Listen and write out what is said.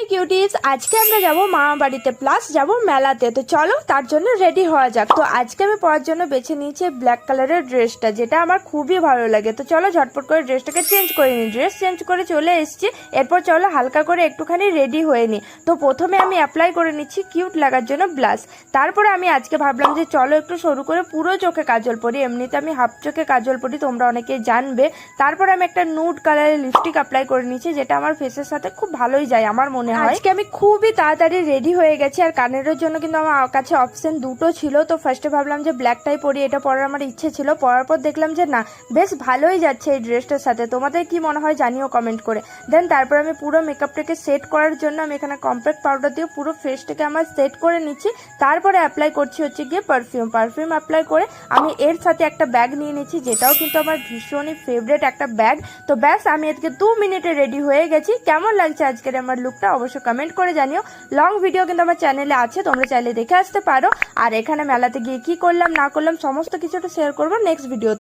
High cuties, আজকে আমরা যাব মামা বাড়িতে প্লাস যাব মেলাতে। তো চলো তার জন্য রেডি হওয়া যাক। তো আজকে আমি পরার জন্য বেছে নিয়েছি ব্ল্যাক কালারের ড্রেসটা, যেটা আমার খুবই ভালো লাগে। তো চলো ঝটপট করে ড্রেসটাকে চেঞ্জ করে নিই। ড্রেস চেঞ্জ করে চলে এসেছি। এরপর চলো হালকা করে একটুখানি রেডি হয়ে নিই। তো প্রথমে আমি অ্যাপ্লাই করে নিচ্ছি কিউট লাগার জন্য ব্লাশ। তারপরে আমি আজকে ভাবলাম যে চলো একটু সরু করে পুরো চোখে কাজল পরি। এমনিতে আমি হাফ চোখে কাজল পরি, তোমরা অনেকেই জানবে। তারপরে আমি একটা নুড কালারের লিপস্টিক অ্যাপ্লাই করে নিচ্ছি, যেটা আমার ফেসের সাথে খুব ভালোই যায় আমার মনে হয়। আজকে আমি খুবই তাড়াতাড়ি রেডি হয়ে গেছি। আর কানেরের জন্য কিন্তু আমার কাছে অপশন দুটো ছিল। তো ফার্স্টে ভাবলাম যে ব্ল্যাকটাই পরি, এটা পরার আমার ইচ্ছে ছিল। পরার পর দেখলাম যে না, বেশ ভালোই যাচ্ছে এই ড্রেসটার সাথে। তোমাদের কি মনে হয় জানিও কমেন্ট করে। দেন তারপর আমি পুরো মেকআপটাকে সেট করার জন্য আমি এখানে কম্প্যাক্ট পাউডার দিয়ে পুরো ফেসটাকে আমার সেট করে নিচ্ছি। তারপরে অ্যাপ্লাই করছি হচ্ছে গিয়ে পারফিউম অ্যাপ্লাই করে আমি এর সাথে একটা ব্যাগ নিয়ে নিচ্ছি, যেটাও কিন্তু আমার ভীষণই ফেভারিট একটা ব্যাগ। তো ব্যাস আমি আজকে 2 মিনিটে রেডি হয়ে গেছি। কেমন লাগছে আজকের আমার লুকটা অবশ্যই কমেন্ট করে জানিও। লং ভিডিও কিন্তু আমার চ্যানেলে আছে, তোমরা চাইলে দেখে আসতে পারো। আর এখানে মেলাতে গিয়ে কি করলাম না করলাম সমস্ত কিছুটা শেয়ার করবো নেক্সট ভিডিও।